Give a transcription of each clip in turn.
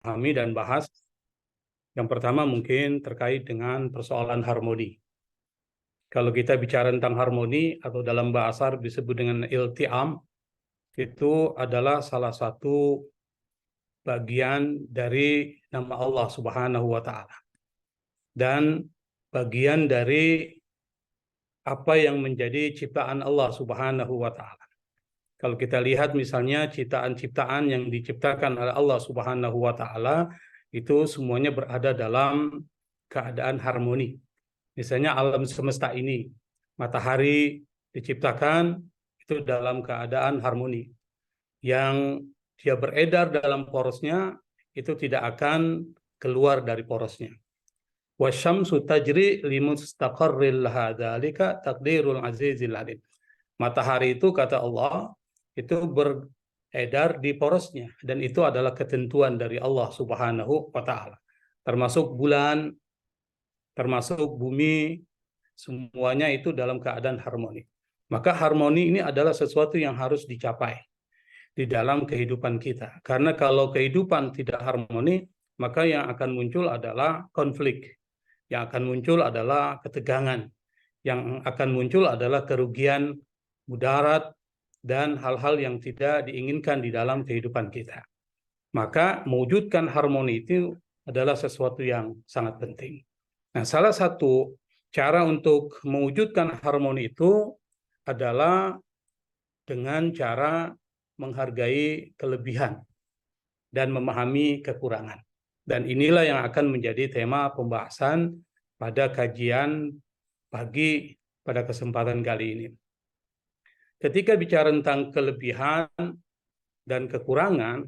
pahami dan bahas. Yang pertama mungkin terkait dengan persoalan harmoni. Kalau kita bicara tentang harmoni atau dalam bahasa Arab disebut dengan iltiam, itu adalah salah satu bagian dari nama Allah Subhanahu wa taala. Dan bagian dari apa yang menjadi ciptaan Allah Subhanahu wa taala. Kalau kita lihat misalnya ciptaan-ciptaan yang diciptakan oleh Allah Subhanahu wa taala itu semuanya berada dalam keadaan harmoni. Misalnya alam semesta ini, matahari diciptakan itu dalam keadaan harmoni. Yang dia beredar dalam porosnya itu tidak akan keluar dari porosnya. Wasyamsu tajri limustaqarril laha dzalika taqdirul azizil alim. Matahari itu kata Allah itu beredar di porosnya dan itu adalah ketentuan dari Allah Subhanahu wa taala. Termasuk bulan, termasuk bumi, semuanya itu dalam keadaan harmoni. Maka harmoni ini adalah sesuatu yang harus dicapai di dalam kehidupan kita. Karena kalau kehidupan tidak harmoni, maka yang akan muncul adalah konflik. Yang akan muncul adalah ketegangan. Yang akan muncul adalah kerugian mudarat dan hal-hal yang tidak diinginkan di dalam kehidupan kita. Maka mewujudkan harmoni itu adalah sesuatu yang sangat penting. Nah, salah satu cara untuk mewujudkan harmoni itu adalah dengan cara menghargai kelebihan dan memahami kekurangan. Dan inilah yang akan menjadi tema pembahasan pada kajian pagi pada kesempatan kali ini. Ketika bicara tentang kelebihan dan kekurangan,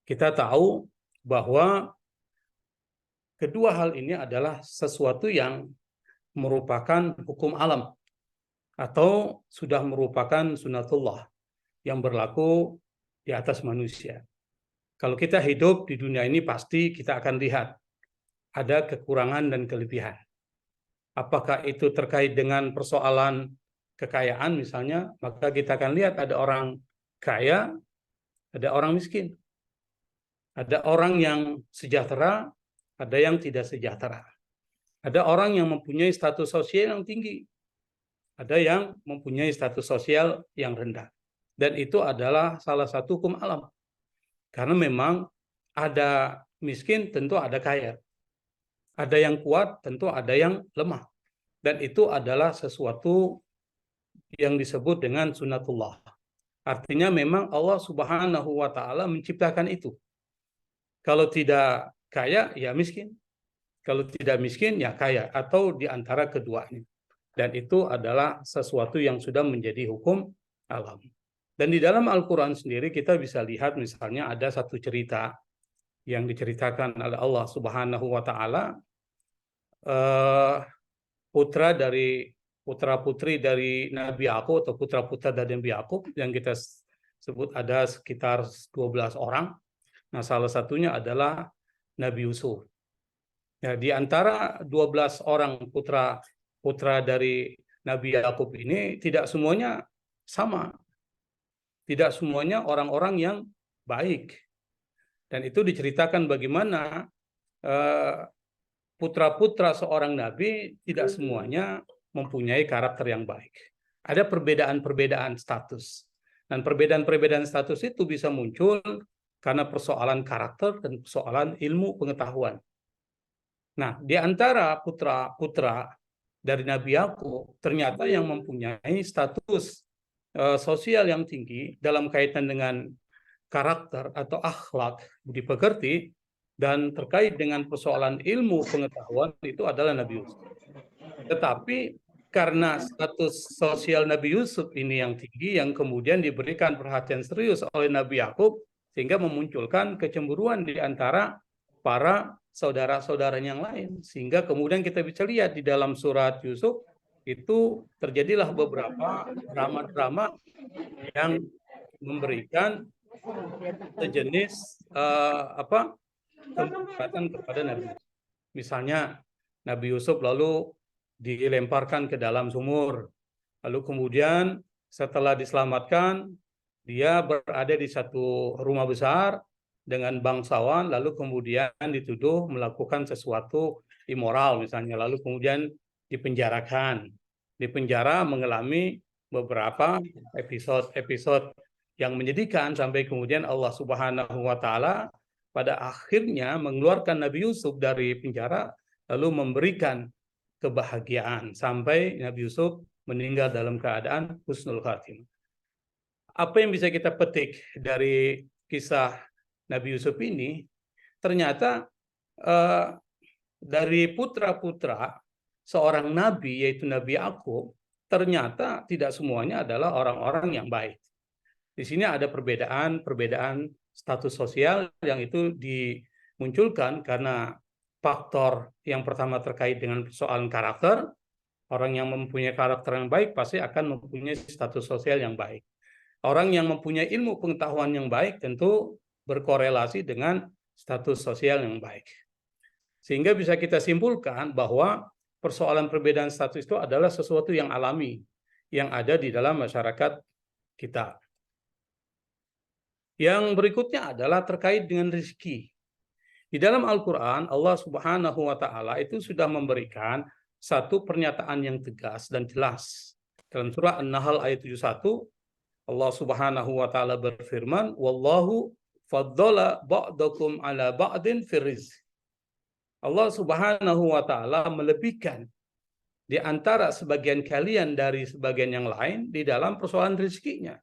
kita tahu bahwa kedua hal ini adalah sesuatu yang merupakan hukum alam atau sudah merupakan sunatullah yang berlaku di atas manusia. Kalau kita hidup di dunia ini pasti kita akan lihat ada kekurangan dan kelebihan. Apakah itu terkait dengan persoalan kekayaan misalnya, maka kita akan lihat ada orang kaya, ada orang miskin. Ada orang yang sejahtera, ada yang tidak sejahtera. Ada orang yang mempunyai status sosial yang tinggi, ada yang mempunyai status sosial yang rendah. Dan itu adalah salah satu hukum alam. Karena memang ada miskin, tentu ada kaya. Ada yang kuat, tentu ada yang lemah. Dan itu adalah sesuatu yang disebut dengan sunatullah. Artinya memang Allah Subhanahu wa taala menciptakan itu. Kalau tidak kaya, ya miskin. Kalau tidak miskin, ya kaya. Atau di antara keduanya. Dan itu adalah sesuatu yang sudah menjadi hukum alam. Dan di dalam Al-Quran sendiri kita bisa lihat misalnya ada satu cerita yang diceritakan oleh Allah Subhanahu wa taala, putra-putri dari Nabi Yakub atau putra-putra dari Nabi Yakub yang kita sebut ada sekitar 12 orang. Nah, salah satunya adalah Nabi Yusuf. Ya, di antara 12 orang putra dari Nabi Yakub ini tidak semuanya sama. Tidak semuanya orang-orang yang baik. Dan itu diceritakan bagaimana putra-putra seorang nabi tidak semuanya mempunyai karakter yang baik. Ada perbedaan-perbedaan status. Dan perbedaan-perbedaan status itu bisa muncul karena persoalan karakter dan persoalan ilmu pengetahuan. Nah, di antara putra-putra dari Nabi Yakub ternyata yang mempunyai status sosial yang tinggi dalam kaitan dengan karakter atau akhlak budi pekerti dan terkait dengan persoalan ilmu pengetahuan itu adalah Nabi Yusuf. Tetapi karena status sosial Nabi Yusuf ini yang tinggi yang kemudian diberikan perhatian serius oleh Nabi Yakub sehingga memunculkan kecemburuan di antara para saudara-saudaranya yang lain sehingga kemudian kita bisa lihat di dalam surat Yusuf itu terjadilah beberapa drama-drama yang memberikan sejenis kemufratan kepada Nabi Yusuf. Misalnya Nabi Yusuf lalu dilemparkan ke dalam sumur. Lalu kemudian setelah diselamatkan, dia berada di satu rumah besar dengan bangsawan, lalu kemudian dituduh melakukan sesuatu immoral misalnya, lalu kemudian dipenjarakan. Di penjara mengalami beberapa episode-episode yang menyedihkan sampai kemudian Allah Subhanahu wa taala pada akhirnya mengeluarkan Nabi Yusuf dari penjara lalu memberikan kebahagiaan sampai Nabi Yusuf meninggal dalam keadaan husnul khatimah. Apa yang bisa kita petik dari kisah Nabi Yusuf ini? Ternyata dari putra-putra seorang nabi, yaitu Nabi Yakub, ternyata tidak semuanya adalah orang-orang yang baik. Di sini ada perbedaan status sosial yang itu dimunculkan karena faktor yang pertama terkait dengan persoalan karakter. Orang yang mempunyai karakter yang baik pasti akan mempunyai status sosial yang baik. Orang yang mempunyai ilmu pengetahuan yang baik tentu berkorelasi dengan status sosial yang baik. Sehingga bisa kita simpulkan bahwa persoalan perbedaan status itu adalah sesuatu yang alami, yang ada di dalam masyarakat kita. Yang berikutnya adalah terkait dengan rezeki. Di dalam Al-Quran, Allah Subhanahu wa Ta'ala itu sudah memberikan satu pernyataan yang tegas dan jelas. Dalam surah An-Nahl ayat 71, Allah Subhanahu wa Ta'ala berfirman, "Wallahu faddala ba'dakum ala ba'din fir rizq." Allah Subhanahu wa Ta'ala melebihkan di antara sebagian kalian dari sebagian yang lain di dalam persoalan rezekinya.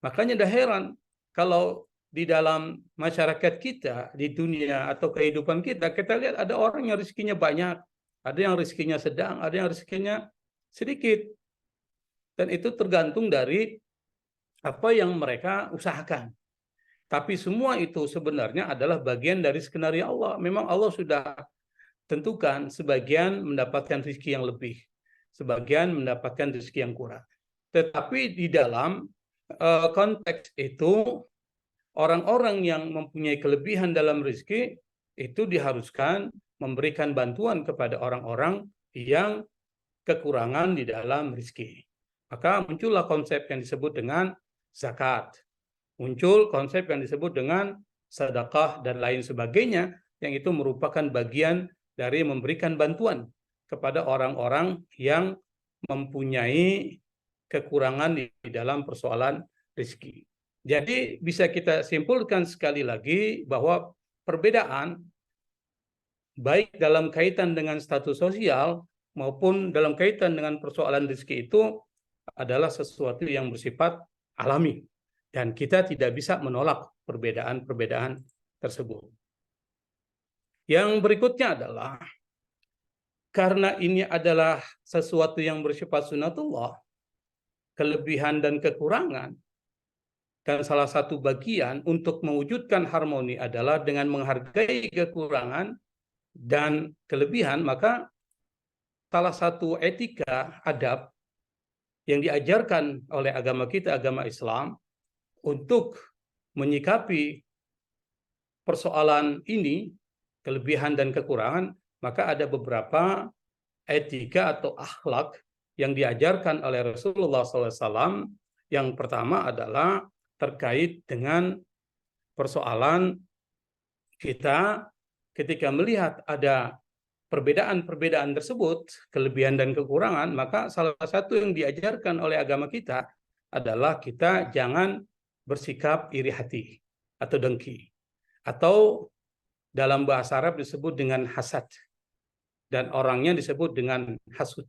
Makanya dah heran kalau di dalam masyarakat kita, di dunia atau kehidupan kita, kita lihat ada orang yang rezekinya banyak, ada yang rezekinya sedang, ada yang rezekinya sedikit. Dan itu tergantung dari apa yang mereka usahakan. Tapi semua itu sebenarnya adalah bagian dari skenario Allah. Memang Allah sudah tentukan sebagian mendapatkan rezeki yang lebih, sebagian mendapatkan rezeki yang kurang. Tetapi di dalam konteks itu, orang-orang yang mempunyai kelebihan dalam rezeki itu diharuskan memberikan bantuan kepada orang-orang yang kekurangan di dalam rezeki. Maka muncullah konsep yang disebut dengan zakat. Muncul konsep yang disebut dengan sedekah dan lain sebagainya, yang itu merupakan bagian dari memberikan bantuan kepada orang-orang yang mempunyai kekurangan di dalam persoalan rezeki. Jadi bisa kita simpulkan sekali lagi bahwa perbedaan baik dalam kaitan dengan status sosial maupun dalam kaitan dengan persoalan rezeki itu adalah sesuatu yang bersifat alami. Dan kita tidak bisa menolak perbedaan-perbedaan tersebut. Yang berikutnya adalah, karena ini adalah sesuatu yang bersifat sunatullah, kelebihan dan kekurangan, dan salah satu bagian untuk mewujudkan harmoni adalah dengan menghargai kekurangan dan kelebihan, maka salah satu etika adab yang diajarkan oleh agama kita, agama Islam, untuk menyikapi persoalan ini, kelebihan dan kekurangan, maka ada beberapa etika atau akhlak yang diajarkan oleh Rasulullah SAW. Yang pertama adalah terkait dengan persoalan kita ketika melihat ada perbedaan-perbedaan tersebut, kelebihan dan kekurangan, maka salah satu yang diajarkan oleh agama kita adalah kita jangan bersikap iri hati atau dengki, atau dalam bahasa Arab disebut dengan hasad, dan orangnya disebut dengan hasud.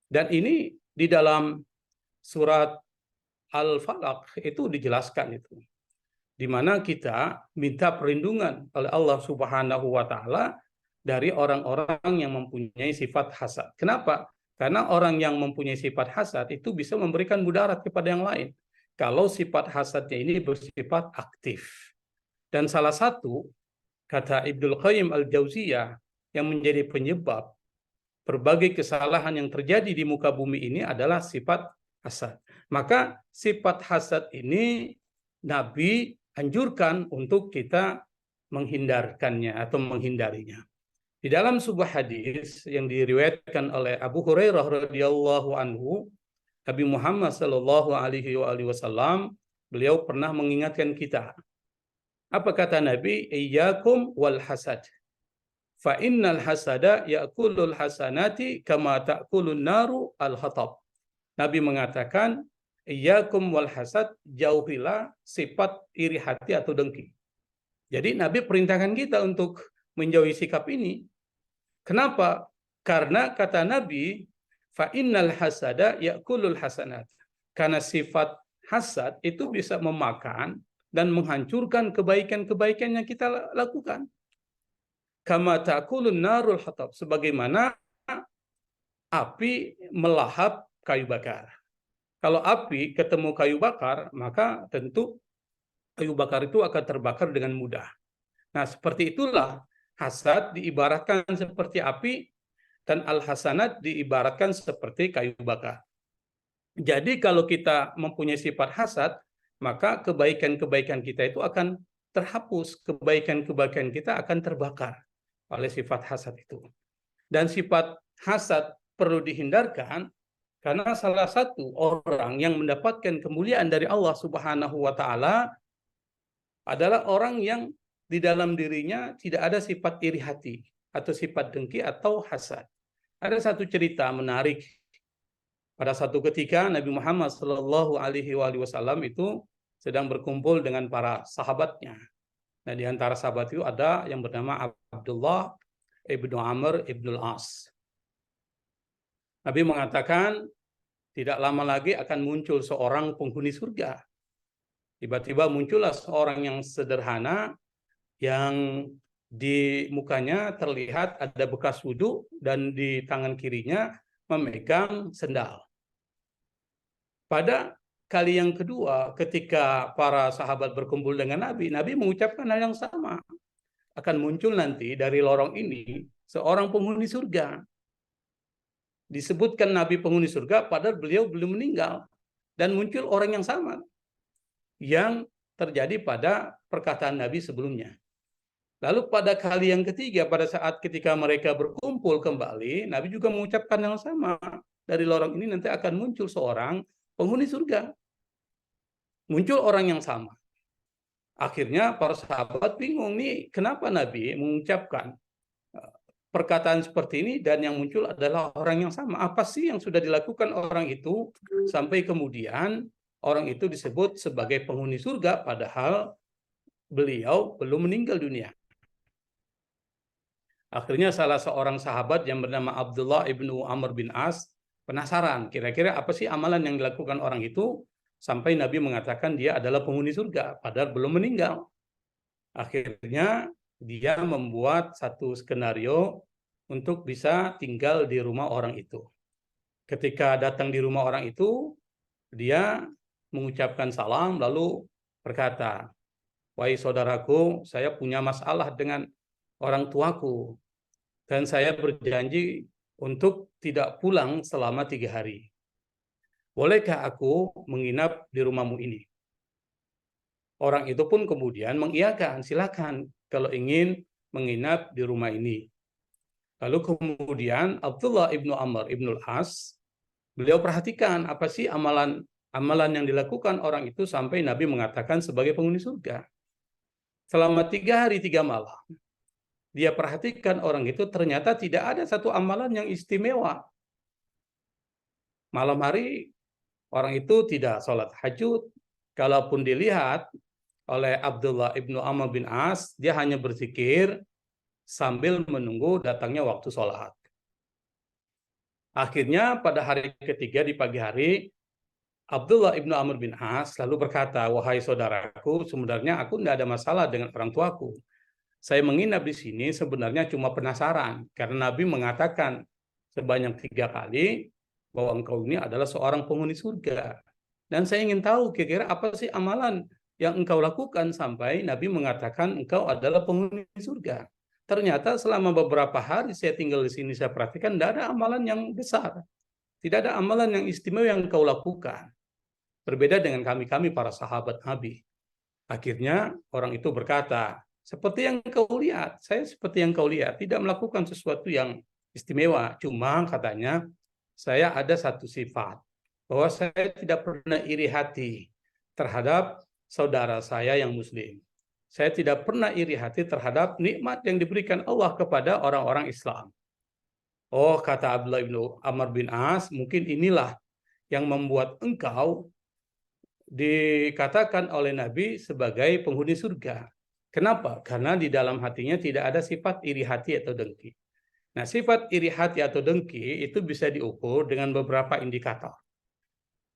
Dan ini di dalam surat Al-Falaq itu dijelaskan itu, di mana kita minta perlindungan oleh Allah Subhanahu wa Ta'ala dari orang-orang yang mempunyai sifat hasad. Kenapa? Karena orang yang mempunyai sifat hasad itu bisa memberikan mudarat kepada yang lain kalau sifat hasadnya ini bersifat aktif. Dan salah satu, kata Ibnul Qayyim Al-Jauziyah, yang menjadi penyebab berbagai kesalahan yang terjadi di muka bumi ini adalah sifat hasad. Maka sifat hasad ini Nabi anjurkan untuk kita menghindarkannya atau menghindarinya. Di dalam sebuah hadis yang diriwayatkan oleh Abu Hurairah radhiyallahu anhu, Nabi Muhammad sallallahu alaihi wasallam beliau pernah mengingatkan kita Apa kata Nabi? Iyyakum wal hasad. Fa innal hasada ya'kulul hasanati kama ta'kulun naru al-hatab. Nabi mengatakan, iyyakum wal hasad, jauhilah sifat iri hati atau dengki. Jadi Nabi perintahkan kita untuk menjauhi sikap ini. Kenapa? Karena kata Nabi, fa innal hasada ya'kulul hasanat. Karena sifat hasad itu bisa memakan dan menghancurkan kebaikan-kebaikan yang kita lakukan. Kama ta'kulun narul hatab, sebagaimana api melahap kayu bakar. Kalau api ketemu kayu bakar, maka tentu kayu bakar itu akan terbakar dengan mudah. Nah, seperti itulah hasad diibaratkan seperti api dan al-hasanat diibaratkan seperti kayu bakar. Jadi kalau kita mempunyai sifat hasad, maka kebaikan-kebaikan kita itu akan terhapus, kebaikan-kebaikan kita akan terbakar oleh sifat hasad itu. Dan sifat hasad perlu dihindarkan karena salah satu orang yang mendapatkan kemuliaan dari Allah Subhanahu wa taala adalah orang yang di dalam dirinya tidak ada sifat iri hati atau sifat dengki atau hasad. Ada satu cerita menarik. Pada satu ketika Nabi Muhammad Shallallahu Alaihi Wasallam itu sedang berkumpul dengan para sahabatnya. Nah, di antara sahabat itu ada yang bernama Abdullah ibnu Amr ibnu Al-As. Nabi mengatakan tidak lama lagi akan muncul seorang penghuni surga. Tiba-tiba muncullah seorang yang sederhana yang di mukanya terlihat ada bekas wudhu dan di tangan kirinya memegang sendal. Pada kali yang kedua ketika para sahabat berkumpul dengan Nabi, Nabi mengucapkan hal yang sama. Akan muncul nanti dari lorong ini seorang penghuni surga. Disebutkan Nabi penghuni surga padahal beliau belum meninggal. Dan muncul orang yang sama yang terjadi pada perkataan Nabi sebelumnya. Lalu pada kali yang ketiga, pada saat ketika mereka berkumpul kembali, Nabi juga mengucapkan yang sama. Dari lorong ini nanti akan muncul seorang penghuni surga. Muncul orang yang sama. Akhirnya para sahabat bingung nih, kenapa Nabi mengucapkan perkataan seperti ini dan yang muncul adalah orang yang sama. Apa sih yang sudah dilakukan orang itu sampai kemudian orang itu disebut sebagai penghuni surga padahal beliau belum meninggal dunia. Akhirnya salah seorang sahabat yang bernama Abdullah ibnu Amr bin As penasaran, kira-kira apa sih amalan yang dilakukan orang itu sampai Nabi mengatakan dia adalah penghuni surga, padahal belum meninggal. Akhirnya dia membuat satu skenario untuk bisa tinggal di rumah orang itu. Ketika datang di rumah orang itu, dia mengucapkan salam lalu berkata, "Wahai saudaraku, saya punya masalah dengan orang tuaku dan saya berjanji untuk tidak pulang selama 3 hari. Bolehkah aku menginap di rumahmu ini?" Orang itu pun kemudian mengiyakan, silakan kalau ingin menginap di rumah ini. Lalu kemudian Abdullah ibnu Amr ibnu Al-As, beliau perhatikan apa sih amalan yang dilakukan orang itu sampai Nabi mengatakan sebagai penghuni surga. Selama 3 hari 3 malam, dia perhatikan orang itu ternyata tidak ada satu amalan yang istimewa. Malam hari orang itu tidak sholat tahajud. Kalaupun dilihat oleh Abdullah ibnu Amr bin As, dia hanya berzikir sambil menunggu datangnya waktu sholat. Akhirnya pada hari ketiga di pagi hari, Abdullah ibnu Amr bin As lalu berkata, "Wahai saudaraku, sebenarnya aku tidak ada masalah dengan orang tuaku. Saya menginap di sini sebenarnya cuma penasaran, karena Nabi mengatakan sebanyak 3 kali bahwa engkau ini adalah seorang penghuni surga. Dan saya ingin tahu kira-kira apa sih amalan yang engkau lakukan sampai Nabi mengatakan engkau adalah penghuni surga. Ternyata selama beberapa hari saya tinggal di sini, saya perhatikan tidak ada amalan yang besar. Tidak ada amalan yang istimewa yang engkau lakukan. Berbeda dengan kami-kami para sahabat Nabi." Akhirnya orang itu berkata, "Seperti yang kau lihat, saya seperti yang kau lihat, tidak melakukan sesuatu yang istimewa. Cuma," katanya, "saya ada satu sifat, bahwa saya tidak pernah iri hati terhadap saudara saya yang muslim. saya tidak pernah iri hati terhadap nikmat yang diberikan Allah kepada orang-orang Islam. Oh, kata Abdullah bin Amr bin As, mungkin inilah yang membuat engkau dikatakan oleh Nabi sebagai penghuni surga. Kenapa? Karena di dalam hatinya tidak ada sifat iri hati atau dengki. Nah, sifat iri hati atau dengki itu bisa diukur dengan beberapa indikator.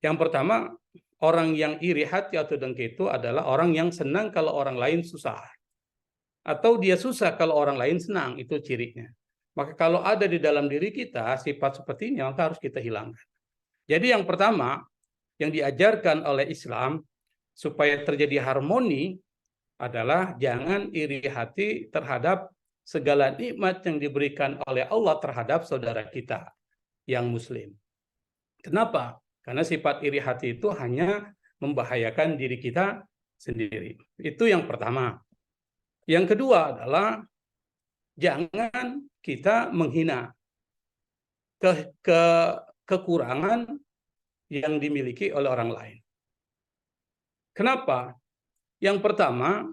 Yang pertama, orang yang iri hati atau dengki itu adalah orang yang senang kalau orang lain susah. Atau dia susah kalau orang lain senang, itu cirinya. Maka kalau ada di dalam diri kita sifat seperti ini, maka harus kita hilangkan. Jadi yang pertama, yang diajarkan oleh Islam supaya terjadi harmoni adalah jangan iri hati terhadap segala nikmat yang diberikan oleh Allah terhadap saudara kita yang muslim. Kenapa? Karena sifat iri hati itu hanya membahayakan diri kita sendiri. Itu yang pertama. Yang kedua adalah jangan kita menghina kekurangan yang dimiliki oleh orang lain. Kenapa? Yang pertama,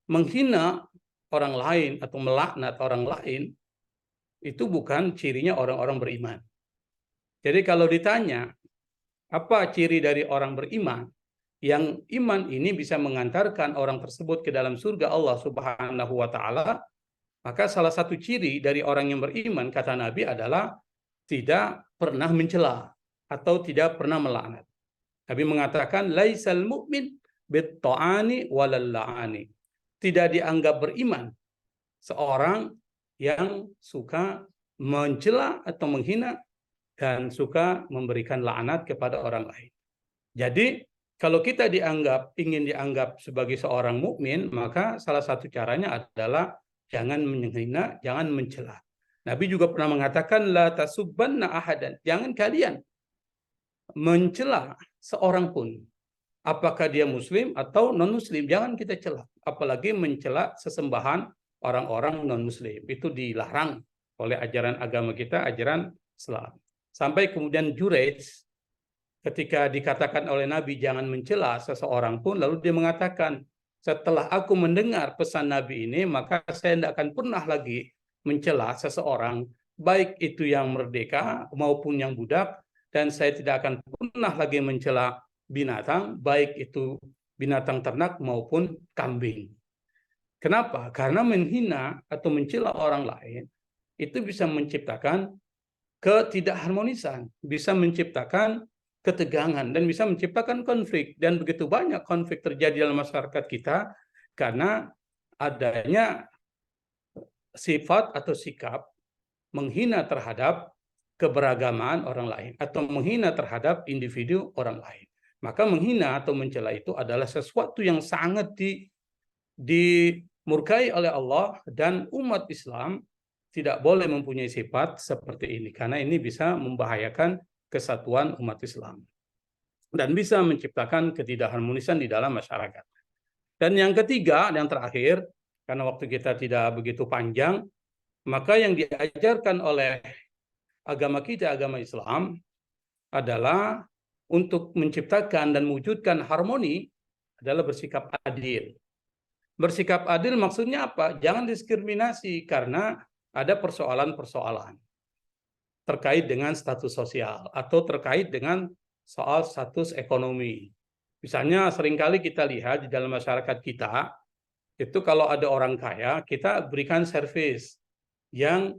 menghina orang lain atau melaknat orang lain itu bukan cirinya orang-orang beriman. Jadi kalau ditanya, apa ciri dari orang beriman? Yang iman ini bisa mengantarkan orang tersebut ke dalam surga Allah Subhanahu wa taala, maka salah satu ciri dari orang yang beriman kata Nabi adalah tidak pernah mencela atau tidak pernah melaknat. Nabi mengatakan laisal mu'min bit-ta'ani walal la'ani. Tidak dianggap beriman seorang yang suka mencela atau menghina dan suka memberikan laknat kepada orang lain. Jadi kalau kita ingin dianggap sebagai seorang mukmin, maka salah satu caranya adalah jangan menghina, jangan mencela. Nabi juga pernah mengatakan la tasubbanna ahadan. Jangan kalian mencela seorang pun. Apakah dia muslim atau non-muslim, jangan kita cela. Apalagi mencela sesembahan orang-orang non-muslim. Itu dilarang oleh ajaran agama kita, ajaran Islam. Sampai kemudian Juraij ketika dikatakan oleh Nabi jangan mencela seseorang pun, lalu dia mengatakan, setelah aku mendengar pesan Nabi ini, maka saya tidak akan pernah lagi mencela seseorang, baik itu yang merdeka maupun yang budak, dan saya tidak akan pernah lagi mencela binatang, baik itu binatang ternak maupun kambing. Kenapa? Karena menghina atau mencela orang lain itu bisa menciptakan ketidakharmonisan, bisa menciptakan ketegangan, dan bisa menciptakan konflik. Dan begitu banyak konflik terjadi dalam masyarakat kita karena adanya sifat atau sikap menghina terhadap keberagaman orang lain atau menghina terhadap individu orang lain. Maka menghina atau mencela itu adalah sesuatu yang sangat dimurkai oleh Allah, dan umat Islam tidak boleh mempunyai sifat seperti ini karena ini bisa membahayakan kesatuan umat Islam dan bisa menciptakan ketidakharmonisan di dalam masyarakat. Dan yang ketiga, yang terakhir, karena waktu kita tidak begitu panjang, maka yang diajarkan oleh agama kita, agama Islam, adalah untuk menciptakan dan mewujudkan harmoni adalah bersikap adil. Bersikap adil maksudnya apa? Jangan diskriminasi karena ada persoalan-persoalan terkait dengan status sosial atau terkait dengan soal status ekonomi. Misalnya seringkali kita lihat di dalam masyarakat kita, itu kalau ada orang kaya, kita berikan servis yang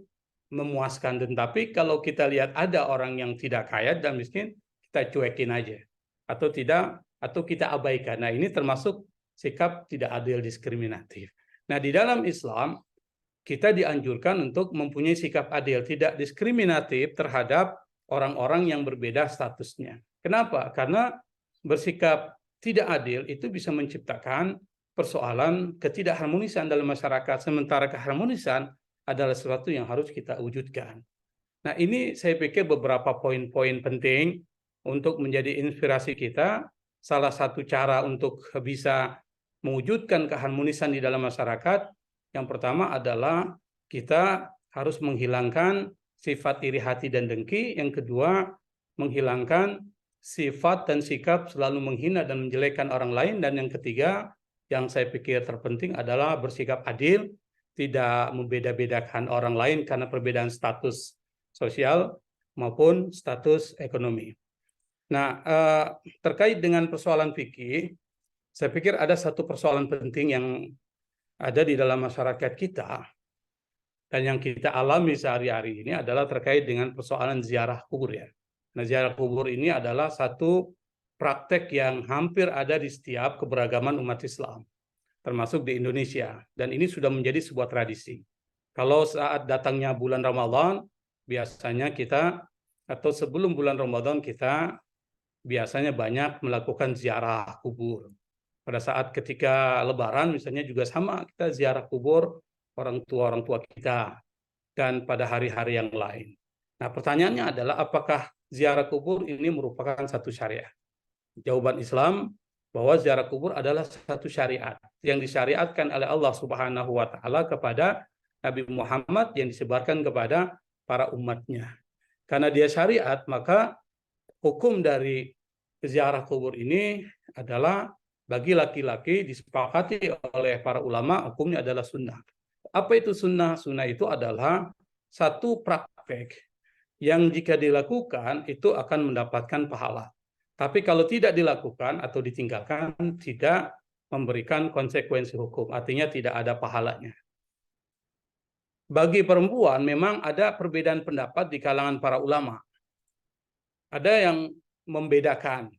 memuaskan. Tetapi kalau kita lihat ada orang yang tidak kaya dan miskin, kita cuekin aja. Atau kita abaikan. Nah, ini termasuk sikap tidak adil diskriminatif. Nah, di dalam Islam, kita dianjurkan untuk mempunyai sikap adil, tidak diskriminatif terhadap orang-orang yang berbeda statusnya. Kenapa? Karena bersikap tidak adil itu bisa menciptakan persoalan ketidakharmonisan dalam masyarakat, sementara keharmonisan adalah sesuatu yang harus kita wujudkan. Nah, ini saya pikir beberapa poin-poin penting untuk menjadi inspirasi kita. Salah satu cara untuk bisa mewujudkan keharmonisan di dalam masyarakat, yang pertama adalah kita harus menghilangkan sifat iri hati dan dengki. Yang kedua, menghilangkan sifat dan sikap selalu menghina dan menjelekkan orang lain. Dan yang ketiga, yang saya pikir terpenting adalah bersikap adil, tidak membeda-bedakan orang lain karena perbedaan status sosial maupun status ekonomi. Nah, terkait dengan persoalan fikih, saya pikir ada satu persoalan penting yang ada di dalam masyarakat kita dan yang kita alami sehari-hari ini adalah terkait dengan persoalan ziarah kubur ya. Nah, ziarah kubur ini adalah satu praktek yang hampir ada di setiap keberagaman umat Islam, termasuk di Indonesia. Dan ini sudah menjadi sebuah tradisi. Kalau saat datangnya bulan Ramadan, biasanya kita, atau sebelum bulan Ramadan kita biasanya banyak melakukan ziarah kubur. Pada saat ketika Lebaran misalnya juga sama, kita ziarah kubur orang tua kita, dan pada hari-hari yang lain. Nah, pertanyaannya adalah apakah ziarah kubur ini merupakan satu syariat? Jawaban Islam bahwa ziarah kubur adalah satu syariat yang disyariatkan oleh Allah Subhanahu wa taala kepada Nabi Muhammad yang disebarkan kepada para umatnya. Karena dia syariat, maka hukum dari ziarah kubur ini adalah bagi laki-laki disepakati oleh para ulama, hukumnya adalah sunnah. Apa itu sunnah? Sunnah itu adalah satu praktek yang jika dilakukan itu akan mendapatkan pahala. Tapi kalau tidak dilakukan atau ditinggalkan, tidak memberikan konsekuensi hukum, artinya tidak ada pahalanya. Bagi perempuan memang ada perbedaan pendapat di kalangan para ulama. Ada yang membedakan.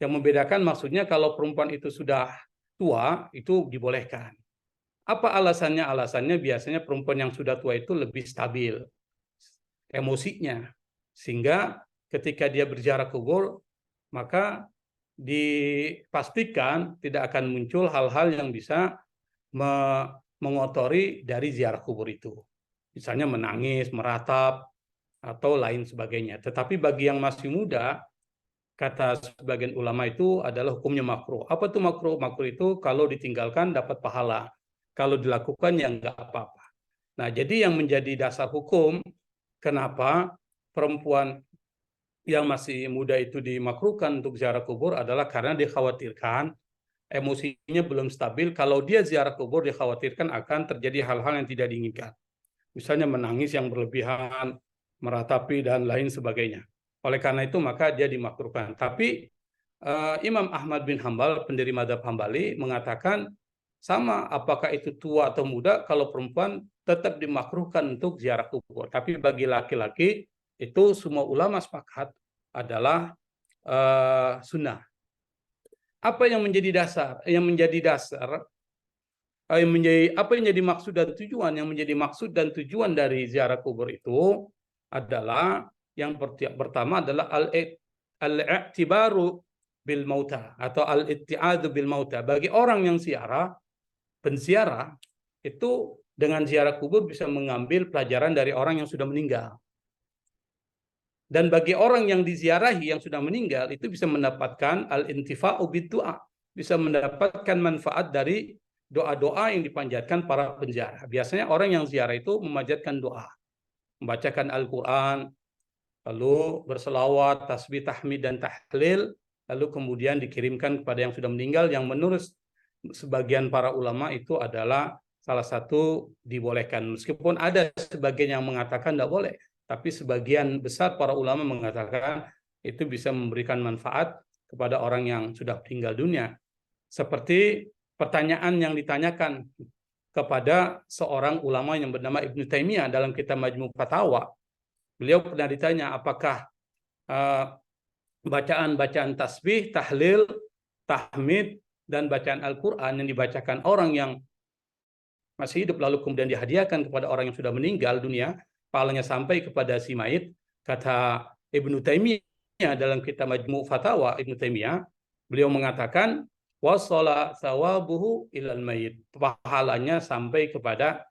Yang membedakan maksudnya kalau perempuan itu sudah tua, itu dibolehkan. Apa alasannya? Alasannya biasanya perempuan yang sudah tua itu lebih stabil emosinya. Sehingga ketika dia berziarah kubur, maka dipastikan tidak akan muncul hal-hal yang bisa mengotori dari ziarah kubur itu. Misalnya menangis, meratap, atau lain sebagainya. Tetapi bagi yang masih muda, kata sebagian ulama itu adalah hukumnya makruh. Apa itu makruh? Makruh itu kalau ditinggalkan dapat pahala. Kalau dilakukan ya nggak apa-apa. Nah, jadi yang menjadi dasar hukum kenapa perempuan yang masih muda itu dimakruhkan untuk ziarah kubur adalah karena dikhawatirkan emosinya belum stabil. Kalau dia ziarah kubur dikhawatirkan akan terjadi hal-hal yang tidak diinginkan. Misalnya menangis yang berlebihan, meratapi, dan lain sebagainya. Oleh karena itu maka dia dimakruhkan. Tapi Imam Ahmad bin Hambal, pendiri mazhab Hambali, mengatakan sama apakah itu tua atau muda, kalau perempuan tetap dimakruhkan untuk ziarah kubur. Tapi bagi laki-laki itu semua ulama sepakat adalah sunnah. Apa yang menjadi dasar? Yang menjadi dasar apa yang menjadi maksud dan tujuan? Yang menjadi maksud dan tujuan dari ziarah kubur itu adalah yang pertama adalah al-i'tibaru bil mauta atau al-itti'adu bil mauta. Bagi orang yang penziarah itu dengan ziarah kubur bisa mengambil pelajaran dari orang yang sudah meninggal. Dan bagi orang yang diziarahi yang sudah meninggal itu bisa mendapatkan al-intifa'u bid-du'a, bisa mendapatkan manfaat dari doa-doa yang dipanjatkan para penziarah. Biasanya orang yang ziarah itu memanjatkan doa, membacakan Al-Qur'an, lalu berselawat, tasbih, tahmid, dan tahlil, lalu kemudian dikirimkan kepada yang sudah meninggal, yang menurut sebagian para ulama itu adalah salah satu dibolehkan. Meskipun ada sebagian yang mengatakan tidak boleh, tapi sebagian besar para ulama mengatakan itu bisa memberikan manfaat kepada orang yang sudah meninggal dunia. Seperti pertanyaan yang ditanyakan kepada seorang ulama yang bernama Ibnu Taimiyah dalam kitab Majmu' Fatawa. Beliau pernah ditanya apakah bacaan-bacaan tasbih, tahlil, tahmid, dan bacaan Al-Quran yang dibacakan orang yang masih hidup lalu kemudian dihadiahkan kepada orang yang sudah meninggal dunia, pahalanya sampai kepada si mayit. Kata Ibnu Taimiyah dalam kitab Majmu' Fatawa Ibnu Taimiyah, beliau mengatakan wasala thawabuhu ilal mayit, pahalanya sampai kepada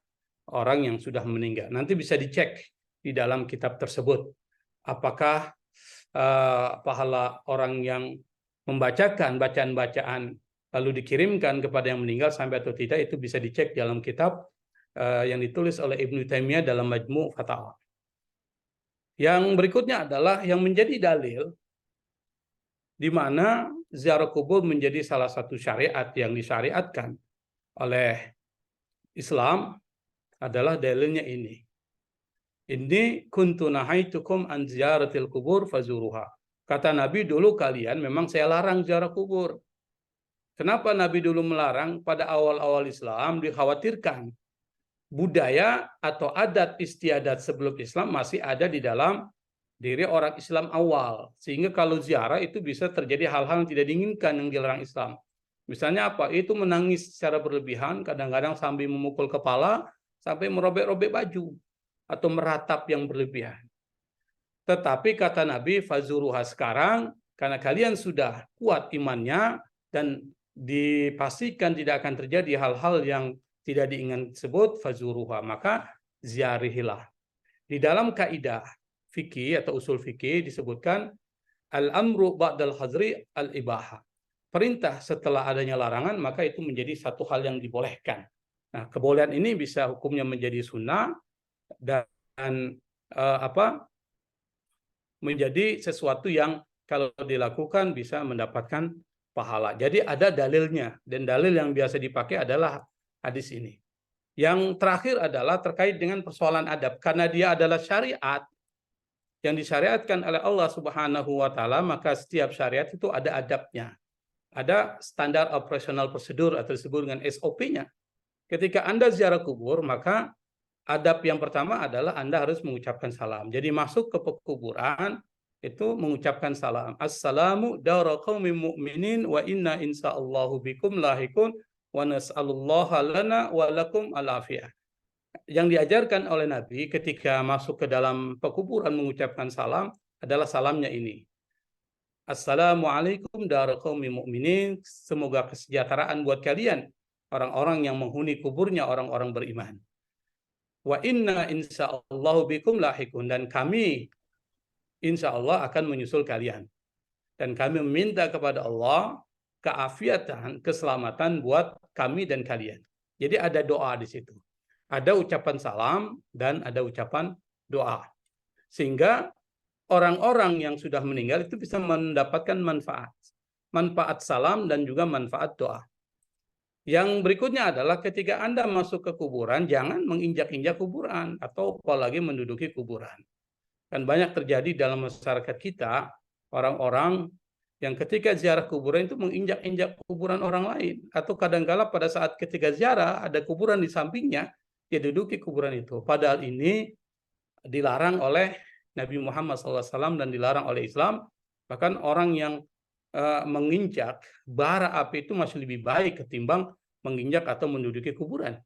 orang yang sudah meninggal. Nanti bisa dicek di dalam kitab tersebut apakah pahala orang yang membacakan bacaan-bacaan lalu dikirimkan kepada yang meninggal sampai atau tidak, itu bisa dicek dalam kitab yang ditulis oleh Ibnu Taimiyah dalam Majmu' Fatawa. Yang berikutnya adalah yang menjadi dalil di mana ziarah kubur menjadi salah satu syariat yang disyariatkan oleh Islam adalah dalilnya ini. Ini kuntu nahaitukum an ziyaratil kubur fazuruha. Kata Nabi, dulu kalian memang saya larang ziarah kubur. Kenapa Nabi dulu melarang? Pada awal-awal Islam dikhawatirkan budaya atau adat istiadat sebelum Islam masih ada di dalam diri orang Islam awal. Sehingga kalau ziarah itu bisa terjadi hal-hal yang tidak diinginkan yang dilarang Islam. Misalnya apa? Itu menangis secara berlebihan, kadang-kadang sambil memukul kepala, sampai merobek-robek baju, atau meratap yang berlebihan. Tetapi kata Nabi, fazuruha sekarang, karena kalian sudah kuat imannya, dan dipastikan tidak akan terjadi hal-hal yang tidak diinginkan tersebut, fazuruha, maka ziarihilah. Di dalam kaidah fikih atau usul fikih disebutkan al-amru ba'dal hazri al-ibaha. Perintah setelah adanya larangan, maka itu menjadi satu hal yang dibolehkan. Nah, kebolehan ini bisa hukumnya menjadi sunnah dan menjadi sesuatu yang kalau dilakukan bisa mendapatkan pahala. Jadi ada dalilnya, dan dalil yang biasa dipakai adalah hadis ini. Yang terakhir adalah terkait dengan persoalan adab, karena dia adalah syariat yang disyariatkan oleh Allah Subhanahu wa taala, maka setiap syariat itu ada adabnya. Ada standar operasional prosedur atau disebut dengan SOP-nya. Ketika Anda ziarah kubur, maka adab yang pertama adalah Anda harus mengucapkan salam. Jadi masuk ke kuburan itu mengucapkan salam. Assalamu dara qaumin mu'minin wa inna insyaallahu bikum lahikun wa nas'alullaha lana wa lakum al-afiyah. Yang diajarkan oleh Nabi ketika masuk ke dalam pekuburan mengucapkan salam adalah salamnya ini. Assalamualaikum dara qaumin mu'minin. Semoga kesejahteraan buat kalian, orang-orang yang menghuni kuburnya orang-orang beriman. Wa inna insyaallahu bikum lahikun, dan kami insyaallah akan menyusul kalian. Dan kami meminta kepada Allah keafiatan, keselamatan buat kami dan kalian. Jadi ada doa di situ. Ada ucapan salam dan ada ucapan doa. Sehingga orang-orang yang sudah meninggal itu bisa mendapatkan manfaat. Manfaat salam dan juga manfaat doa. Yang berikutnya adalah ketika Anda masuk ke kuburan, jangan menginjak-injak kuburan atau apalagi menduduki kuburan. Kan banyak terjadi dalam masyarakat kita, orang-orang yang ketika ziarah kuburan itu menginjak-injak kuburan orang lain. Atau kadang-kala pada saat ketika ziarah, ada kuburan di sampingnya, dia duduki kuburan itu. Padahal ini dilarang oleh Nabi Muhammad SAW dan dilarang oleh Islam. Bahkan orang yang menginjak bara api itu masih lebih baik ketimbang menginjak atau menduduki kuburan.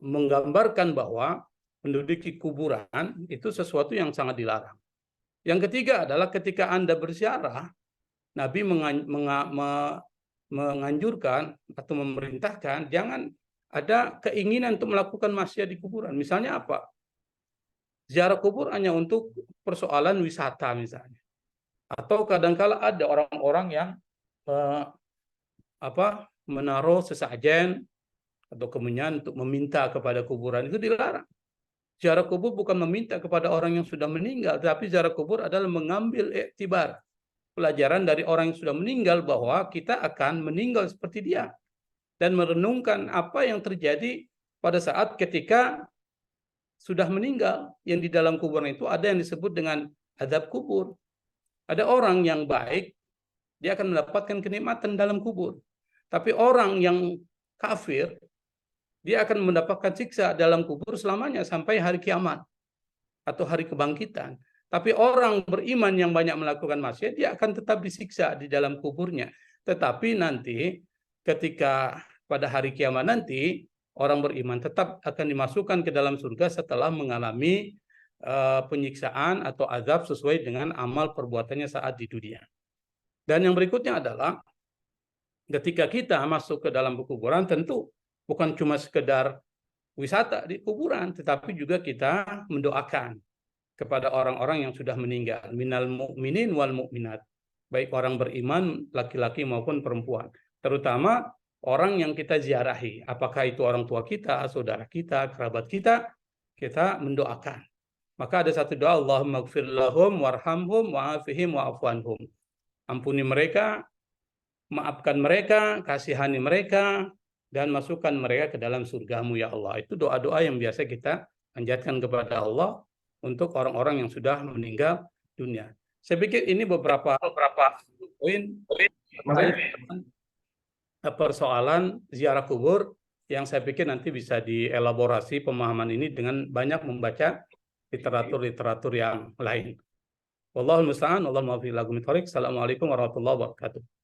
Menggambarkan bahwa menduduki kuburan itu sesuatu yang sangat dilarang. Yang ketiga adalah ketika Anda berziarah, Nabi menganjurkan atau memerintahkan jangan ada keinginan untuk melakukan maksiat di kuburan. Misalnya apa? Ziarah kubur hanya untuk persoalan wisata misalnya. Atau kadangkala ada orang-orang yang menaruh sesajen atau kemenyan untuk meminta kepada kuburan, itu dilarang. Ziarah kubur bukan meminta kepada orang yang sudah meninggal, tapi ziarah kubur adalah mengambil iktibar, pelajaran dari orang yang sudah meninggal bahwa kita akan meninggal seperti dia, dan merenungkan apa yang terjadi pada saat ketika sudah meninggal. Yang di dalam kuburan itu ada yang disebut dengan azab kubur. Ada orang yang baik, dia akan mendapatkan kenikmatan dalam kubur. Tapi orang yang kafir, dia akan mendapatkan siksa dalam kubur selamanya sampai hari kiamat atau hari kebangkitan. Tapi orang beriman yang banyak melakukan maksiat, dia akan tetap disiksa di dalam kuburnya. Tetapi nanti ketika pada hari kiamat nanti, orang beriman tetap akan dimasukkan ke dalam surga setelah mengalami penyiksaan atau azab sesuai dengan amal perbuatannya saat di dunia. Dan yang berikutnya adalah ketika kita masuk ke dalam kuburan, tentu bukan cuma sekedar wisata di kuburan, tetapi juga kita mendoakan kepada orang-orang yang sudah meninggal. Minal mu'minin wal mu'minat. Baik orang beriman, laki-laki maupun perempuan. Terutama orang yang kita ziarahi. Apakah itu orang tua kita, saudara kita, kerabat kita mendoakan. Maka ada satu doa, Allahumma gfir lahum warhamhum wa'afihim wa'afu anhum. Ampuni mereka, maafkan mereka, kasihani mereka, dan masukkan mereka ke dalam surgamu ya Allah. Itu doa-doa yang biasa kita panjatkan kepada Allah untuk orang-orang yang sudah meninggal dunia. Saya pikir ini beberapa poin persoalan ziarah kubur yang saya pikir nanti bisa dielaborasi pemahaman ini dengan banyak membaca literatur-literatur yang lain. Wallahul musta'an, Assalamualaikum warahmatullahi wabarakatuh.